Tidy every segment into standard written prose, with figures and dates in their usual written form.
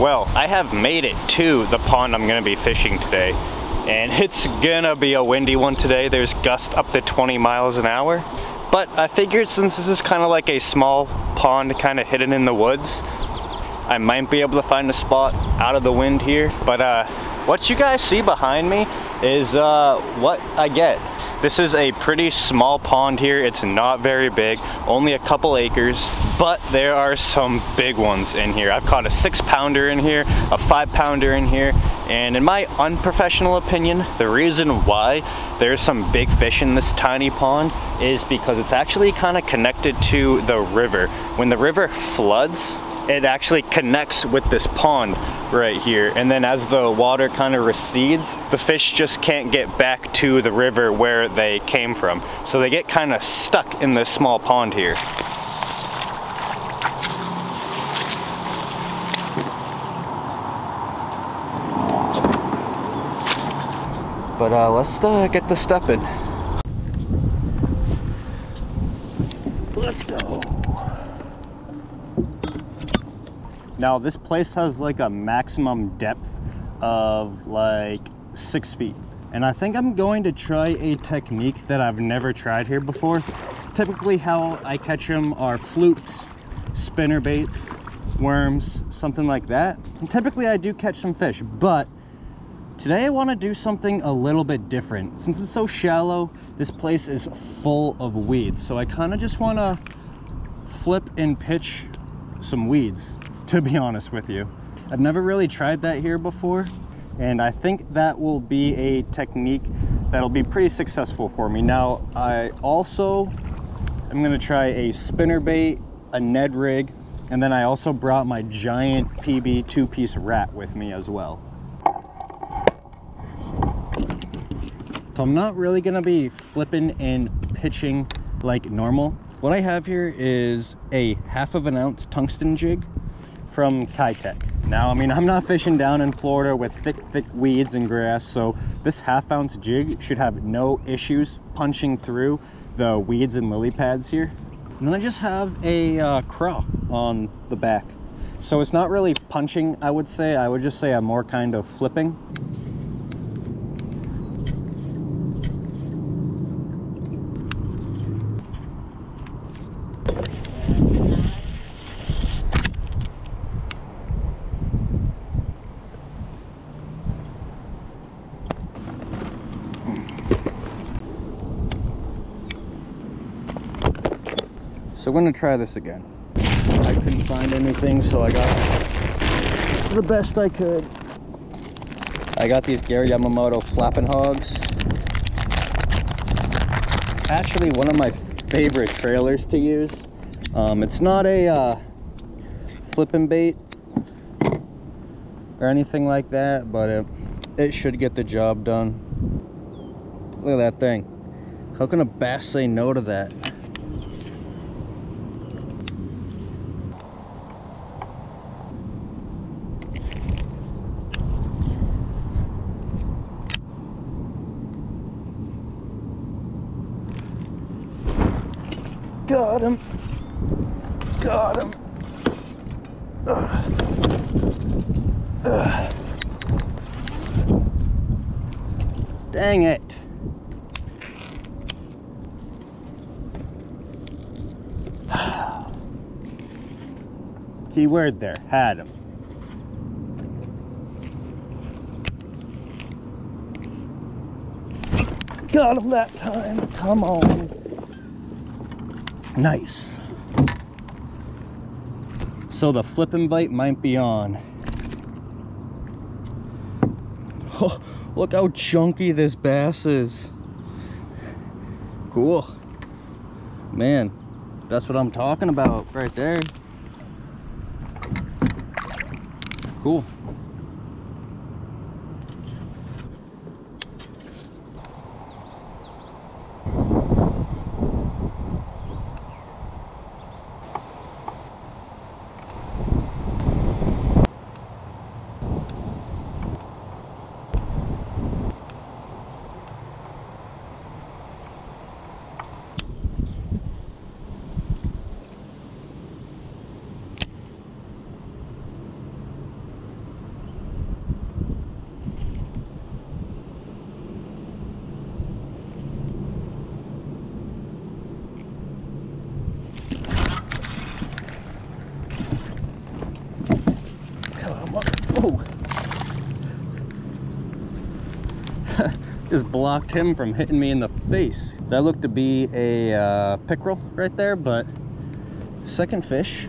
Well, I have made it to the pond I'm gonna be fishing today, and it's gonna be a windy one today. There's gusts up to 20 miles an hour. But I figured since this is kind of like a small pond kind of hidden in the woods, I might be able to find a spot out of the wind here. But what you guys see behind me is what I get. This is a pretty small pond here. It's not very big, only a couple acres, but there are some big ones in here. I've caught a 6-pounder in here, a 5-pounder in here, and in my unprofessional opinion, the reason why there's some big fish in this tiny pond is because it's actually kind of connected to the river. When the river floods, it actually connects with this pond right here, and then as the water kind of recedes, the fish just can't get back to the river where they came from, so they get kind of stuck in this small pond here. But let's get to stepping. Let's go. Now this place has like a maximum depth of like 6 feet. And I think I'm going to try a technique that I've never tried here before. Typically how I catch them are flukes, spinner baits, worms, something like that. And typically I do catch some fish, but today I want to do something a little bit different. Since it's so shallow, this place is full of weeds. So I kind of just want to flip and pitch some weeds, to be honest with you. I've never really tried that here before, and I think that will be a technique that'll be pretty successful for me. Now, I also am going to try a spinnerbait, a Ned rig, and then I also brought my giant PB 2-piece rat with me as well. So I'm not really going to be flipping and pitching like normal. What I have here is a 1/2 ounce tungsten jig from Kitech. Now, I mean, I'm not fishing down in Florida with thick weeds and grass, so this 1/2 ounce jig should have no issues punching through the weeds and lily pads here. And then I just have a craw on the back. So it's not really punching, I would say. I would just say I'm more kind of flipping. So I'm gonna try this again. I couldn't find anything, so I got the best I could. I got these Gary Yamamoto flapping hogs. Actually, one of my favorite trailers to use. It's not a flippin' bait or anything like that, but it should get the job done. Look at that thing. How can a bass say no to that? Got him. Got him. Dang it. Key word there, had him. Got him that time, come on. Nice. So the flippin' bite might be on. Oh, look how chunky this bass is. Cool. Man, that's what I'm talking about right there. Cool. Just blocked him from hitting me in the face. That looked to be a pickerel right there, but second fish.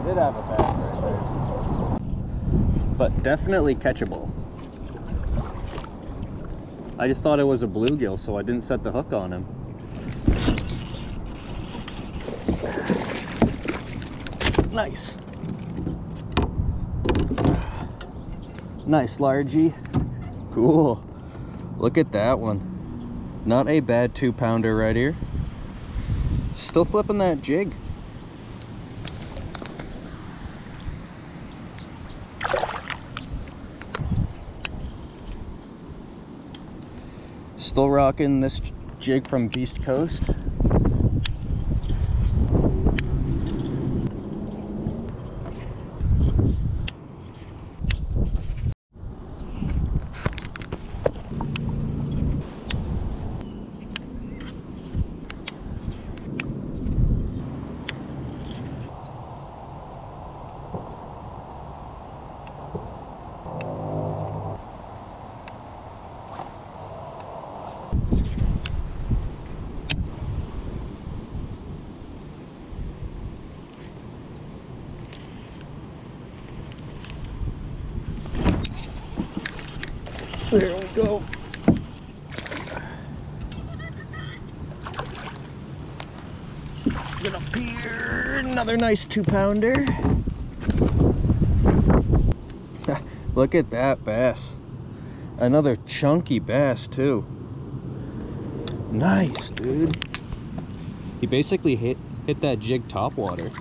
Did have a bass right there, but definitely catchable. I just thought it was a bluegill, so I didn't set the hook on him. Nice. Nice largie. Cool. Look at that one. Not a bad 2-pounder right here. Still flipping that jig. Still rocking this jig from Beast Coast. There we go. Get up here. Another nice 2-pounder. Look at that bass. Another chunky bass too. Nice, dude. He basically hit that jig topwater.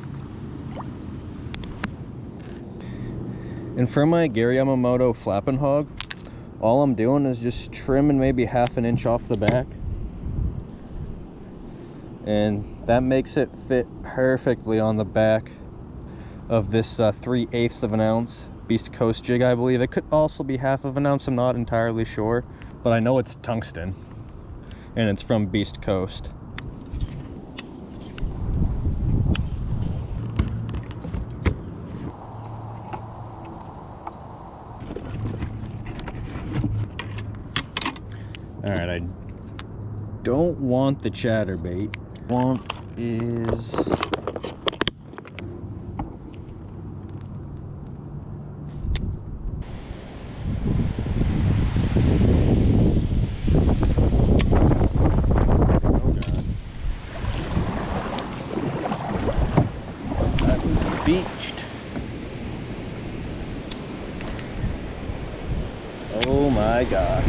And for my Gary Yamamoto flapping hog, all I'm doing is just trimming maybe ½ an inch off the back. And that makes it fit perfectly on the back of this 3/8 of an ounce Beast Coast jig, I believe. It could also be ½ of an ounce, I'm not entirely sure. But I know it's tungsten. And it's from Beast Coast. Alright, I don't want the chatterbait. Want is that was beached. Oh my gosh.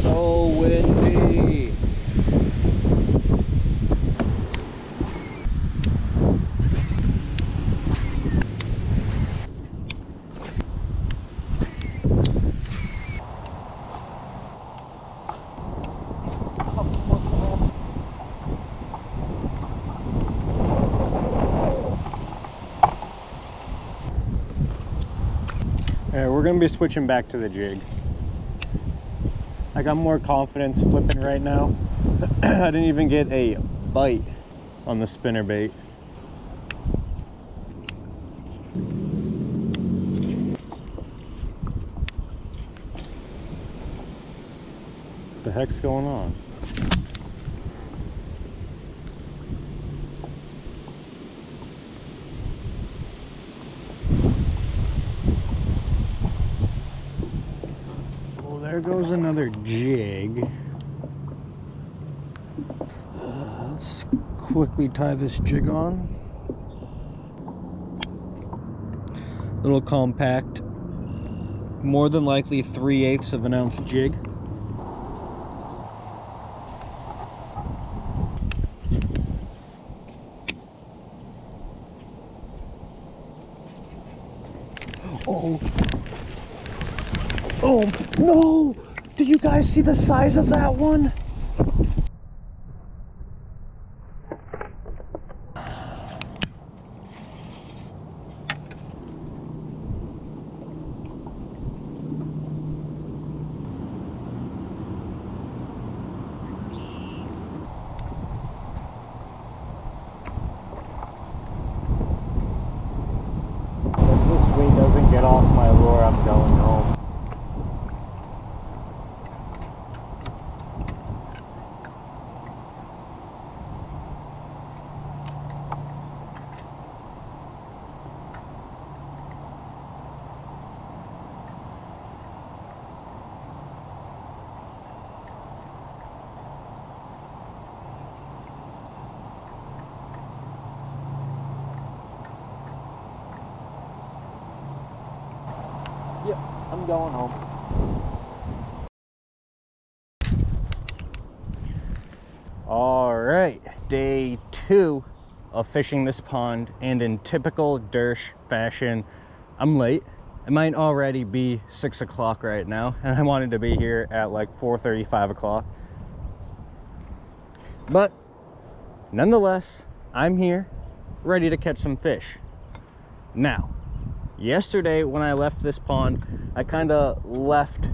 So windy. Alright, we're gonna be switching back to the jig. I got more confidence flipping right now. I didn't even get a bite on the spinnerbait. What the heck's going on? There goes another jig. Let's quickly tie this jig on. Little compact, more than likely 3/8 of an ounce jig. Oh. Oh, no! Do you guys see the size of that one? If this weight doesn't get off my lure, I'm going home. Yep, I'm going home. All right, day 2 of fishing this pond, and in typical Dersch fashion, I'm late. It might already be 6 o'clock right now, and I wanted to be here at like 4:30, 5 o'clock. But nonetheless, I'm here, ready to catch some fish. Now, yesterday when I left this pond, I kind of left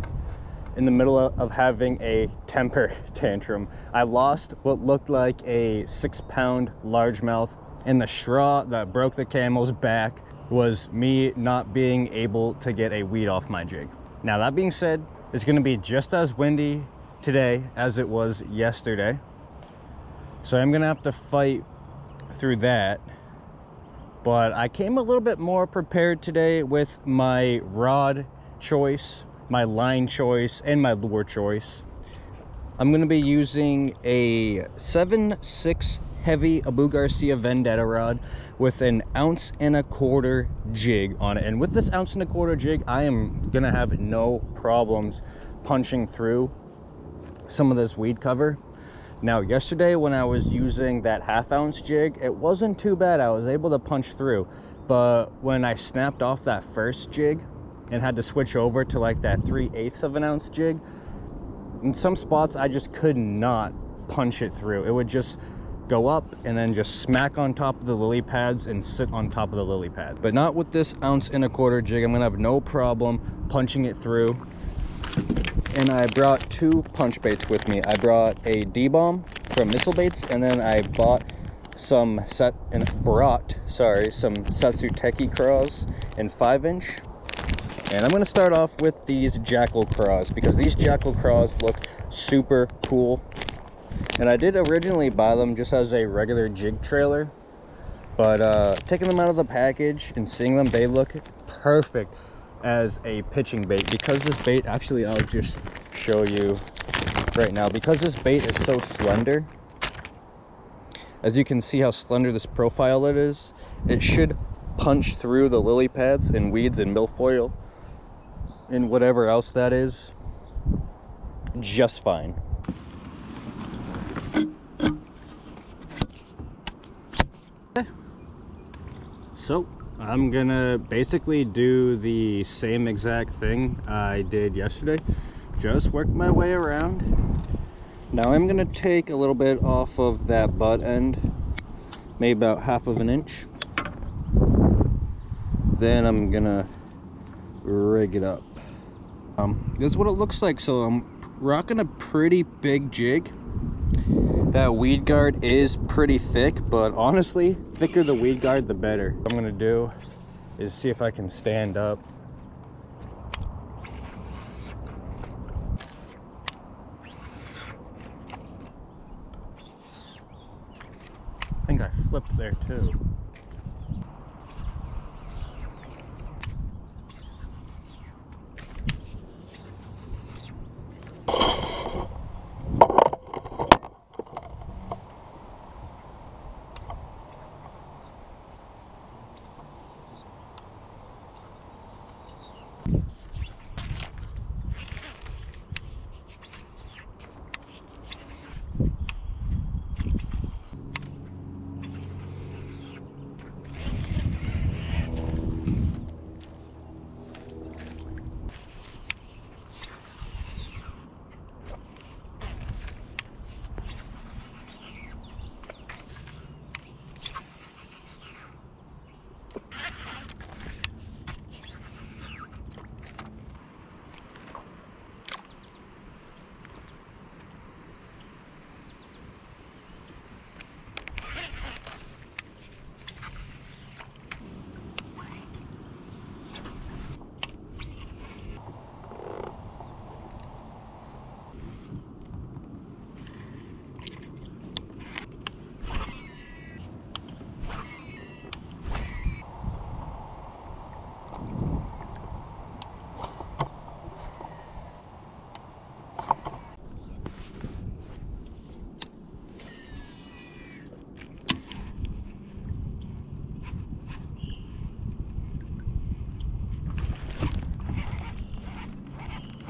in the middle of having a temper tantrum. I lost what looked like a 6-pound largemouth, and the straw that broke the camel's back was me not being able to get a weed off my jig. Now that being said, it's going to be just as windy today as it was yesterday, so I'm going to have to fight through that. But I came a little bit more prepared today with my rod choice, my line choice, and my lure choice. I'm going to be using a 7/6 heavy Abu Garcia Vendetta rod with an 1.25 ounce jig on it. And with this 1.25 ounce jig, I am going to have no problems punching through some of this weed cover. Now, yesterday when I was using that 1/2 ounce jig, it wasn't too bad. I was able to punch through. But when I snapped off that first jig and had to switch over to like that 3/8 of an ounce jig, in some spots I just could not punch it through. It would just go up and then just smack on top of the lily pads and sit on top of the lily pad. But not with this 1.25 ounce jig. I'm gonna have no problem punching it through. And I brought 2 punch baits with me. I brought a D-bomb from Missile Baits, and then I brought some Satsuteki craws in 5-inch. And I'm going to start off with these jackal craws, because these jackal craws look super cool. And I did originally buy them just as a regular jig trailer, but taking them out of the package and seeing them, they look perfect as a pitching bait. Because this bait, actually I'll just show you right now, because this bait is so slender, as you can see how slender this profile it is, it should punch through the lily pads and weeds and milfoil and whatever else that is just fine. So I'm gonna basically do the same exact thing I did yesterday, just work my way around. Now I'm gonna take a little bit off of that butt end, maybe about 1/2 inch. Then I'm gonna rig it up. This is what it looks like. So I'm rocking a pretty big jig. That weed guard is pretty thick, but honestly, thicker the weed guard, the better. What I'm gonna do is see if I can stand up. I think I flipped there too.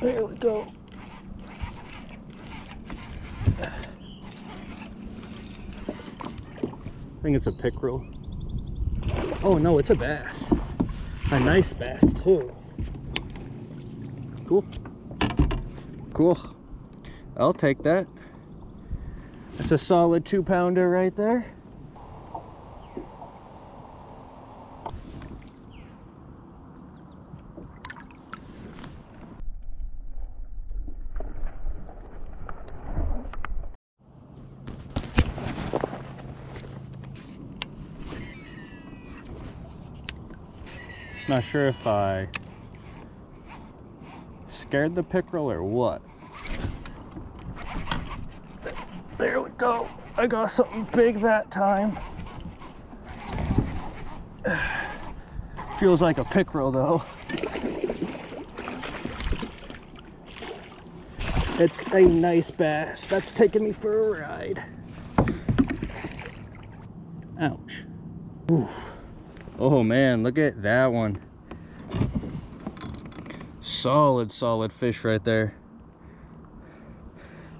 There we go. I think it's a pickerel. Oh no, it's a bass. A nice bass too. Cool. Cool. I'll take that. That's a solid 2-pounder right there. Not sure if I scared the pickerel or what. There we go. I got something big that time. Feels like a pickerel though. It's a nice bass. That's taking me for a ride. Ouch. Ooh. Oh man, look at that one. Solid fish right there.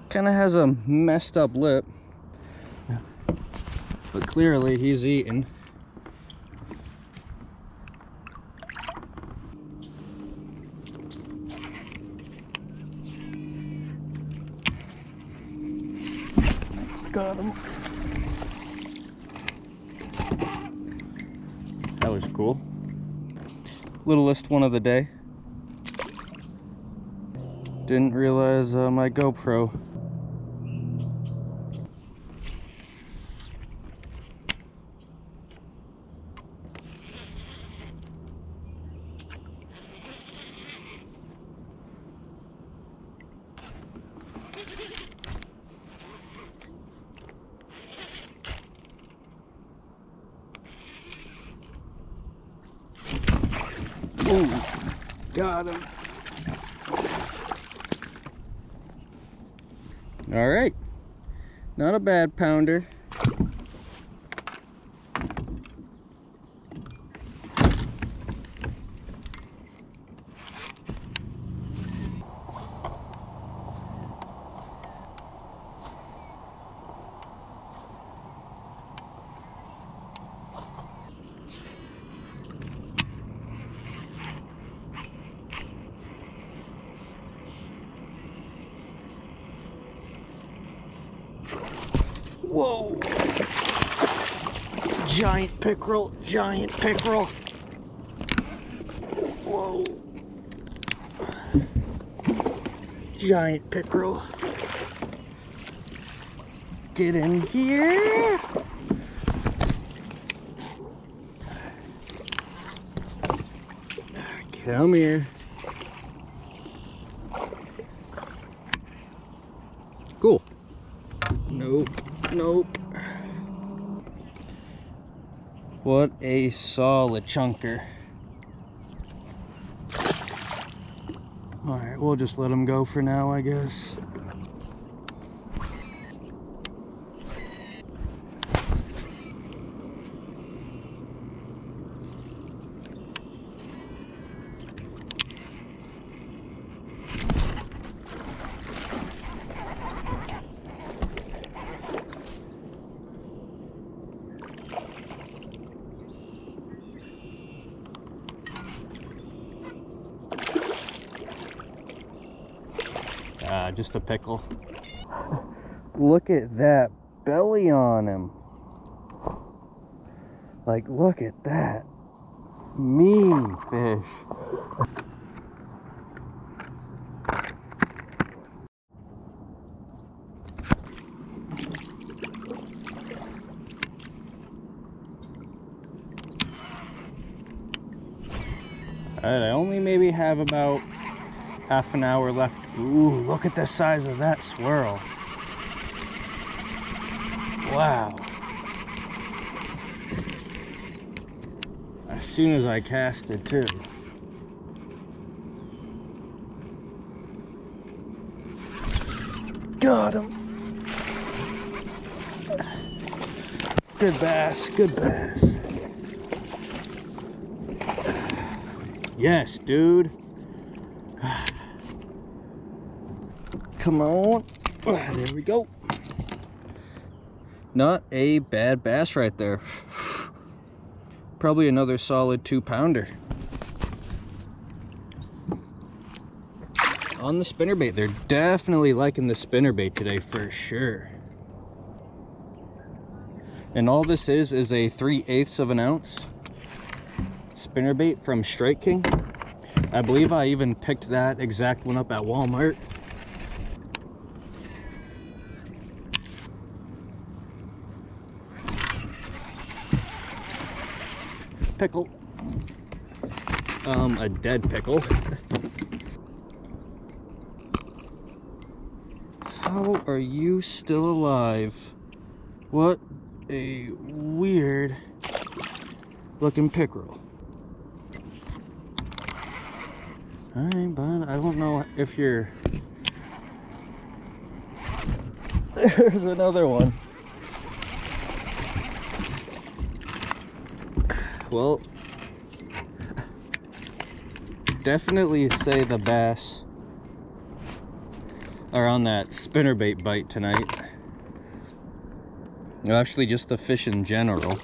Kind of has a messed up lip, but clearly he's eating. Got him. That was cool. Littlest one of the day. Didn't realize my GoPro. Ooh, got him. All right, not a bad pounder. Whoa! Giant pickerel, giant pickerel. Whoa! Giant pickerel. Get in here! Come here. Cool. Nope. Nope. What a solid chunker. Alright, we'll just let him go for now, I guess. Just a pickle. Look at that belly on him. Like, look at that. Mean fish. Alright, I only maybe have about half an hour left. Ooh, look at the size of that swirl. Wow. As soon as I cast it too. Got him. Good bass, good bass. Yes, dude. Come on. There we go. Not a bad bass right there. Probably another solid 2-pounder. On the spinnerbait, they're definitely liking the spinnerbait today for sure. And all this is a 3/8 of an ounce spinnerbait from Strike King. I believe I even picked that exact one up at Walmart. Pickle. A dead pickle. How are you still alive? What a weird looking pickerel. Alright, bud, I don't know if you're... There's another one. Well, definitely say the bass are on that spinnerbait bite tonight. No, actually just the fish in general.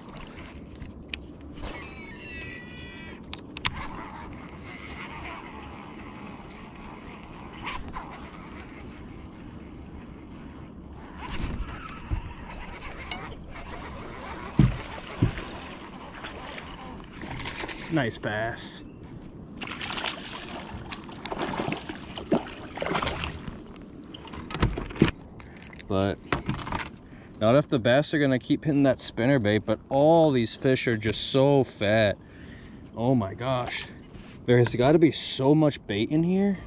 Nice bass. But not if the bass are gonna keep hitting that spinnerbait, but all these fish are just so fat. Oh my gosh. There's gotta be so much bait in here.